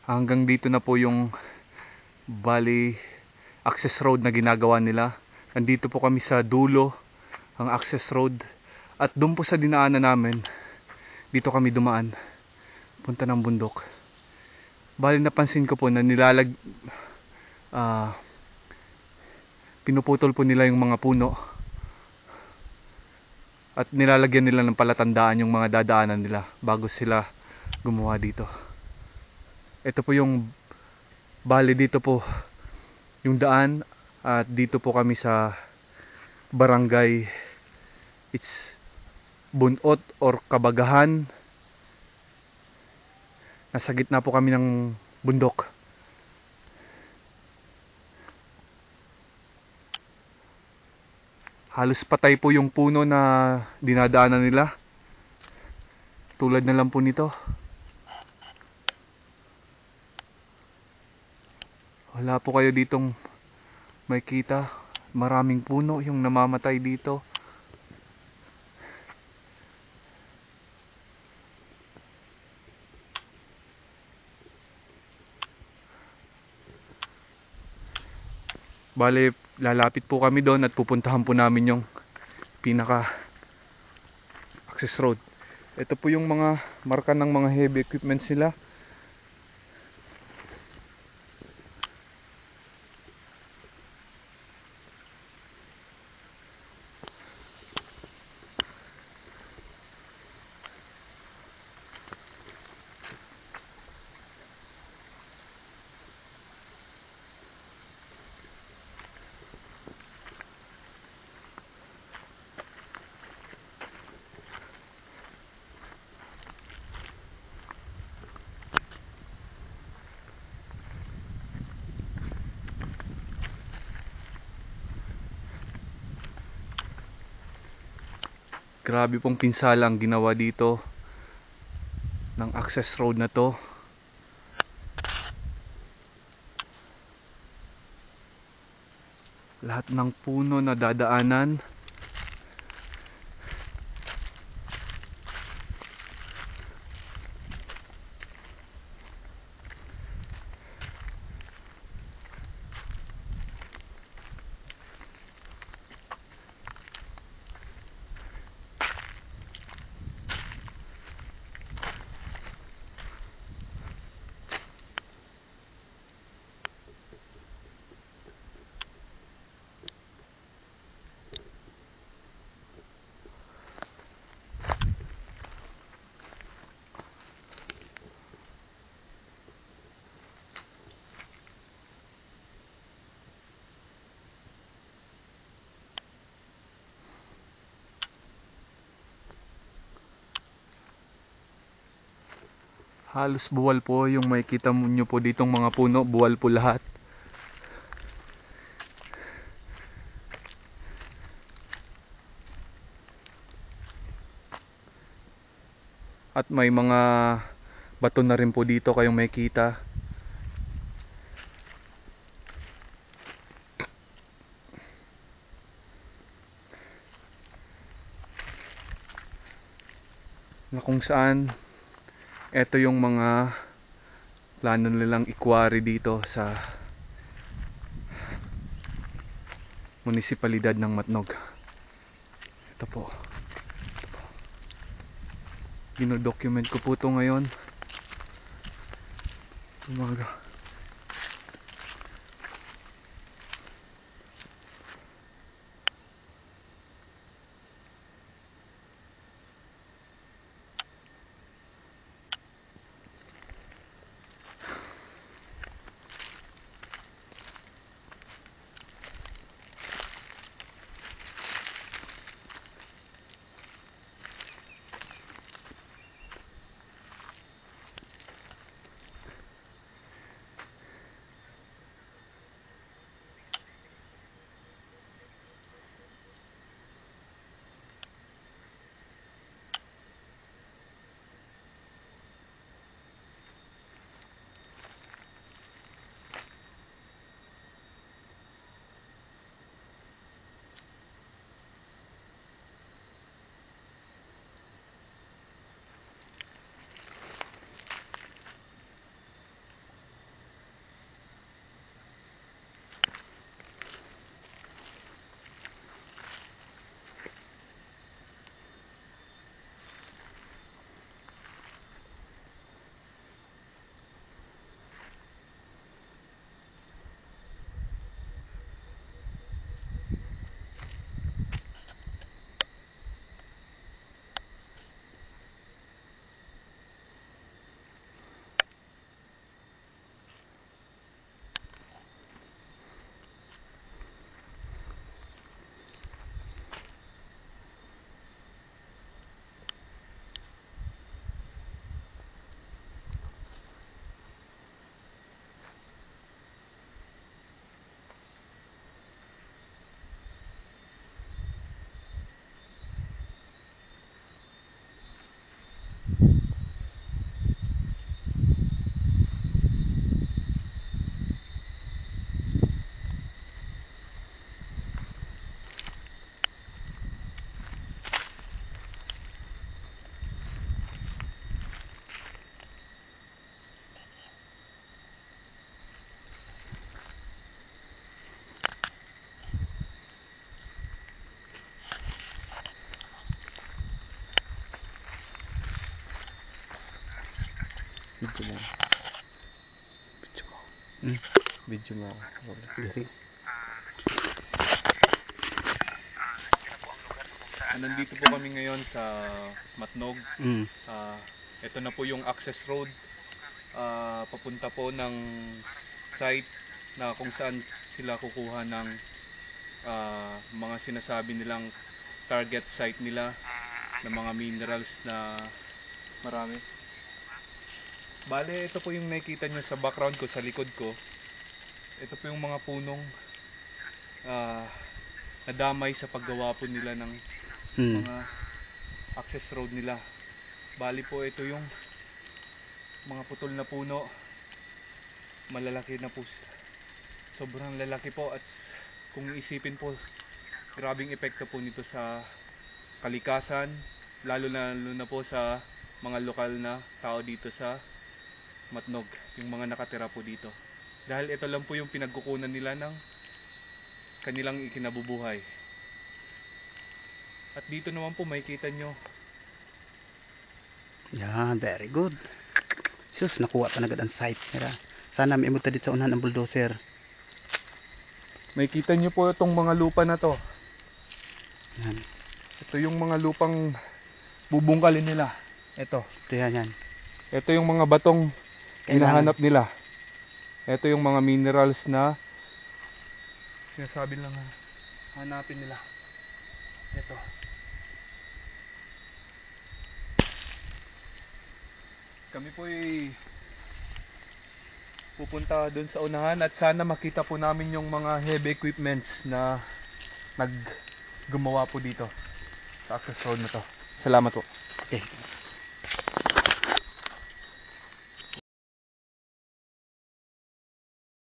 Hanggang dito na po yung bali access road na ginagawa nila. Nandito po kami sa dulo ang access road, at doon po sa dinaanan namin, dito kami dumaan punta ng bundok. Bali napansin ko po na pinuputol po nila yung mga puno at nilalagyan nila ng palatandaan yung mga dadaanan nila bago sila gumawa dito. Ito po yung bali dito po yung daan, at dito po kami sa barangay, it's Bunot or Kabagahan. Nasa gitna po kami ng bundok. Halos patay po yung puno na dinadaanan nila. Tulad na lang po nito. Wala po kayo ditong makikita. Maraming puno yung namamatay dito. Bale, lalapit po kami doon at pupuntahan po namin yung pinaka access road. Ito po yung mga marka ng mga heavy equipments nila. Grabe pong pinsala ang ginawa dito ng access road na to. Lahat ng puno na dadaanan. Halos buwal po yung makikita nyo po ditong mga puno, buwal po lahat. At may mga bato na rin po dito kayong makikita. Na kung saan ito yung mga plano nilang i-quarry dito sa munisipalidad ng Matnog. Ito po. Dino-document ko po ito ngayon. Umaga. Video lang. Video mo. Hmm. Video mo. Sige. Nandito po kami ngayon sa Matnog. Mm. Ito na po yung access road. Papunta po ng site na kung saan sila kukuha ng mga sinasabi nilang target site nila ng mga minerals na marami. Bale, ito po yung nakikita nyo sa background ko, sa likod ko. Ito po yung mga punong nadamay sa paggawa po nila ng mga access road nila. Bali po ito yung mga putol na puno. Malalaki na po. Sobrang lalaki po at kung isipin po, grabing epekto po nito sa kalikasan, lalo na po sa mga lokal na tao dito sa Matnog, yung mga nakatira po dito. Dahil ito lang po yung pinagkukunan nila ng kanilang ikinabubuhay. At dito naman po makikita nyo. Yan, very good. Sus, nakuha pa na agad ang site. Sana may imunta dito sa unahan ng bulldozer. Makikita nyo po itong mga lupa na to. Yan. Ito yung mga lupang bubungkalin nila. Ito. Ito yan. Ito yung mga batong hinahanap nila. Ito yung mga minerals na sinasabi lang hanapin nila. Ito. Kami po ay pupunta doon sa unahan at sana makita po namin yung mga heavy equipments na gumawa po dito sa access road na to. Salamat po. Okay.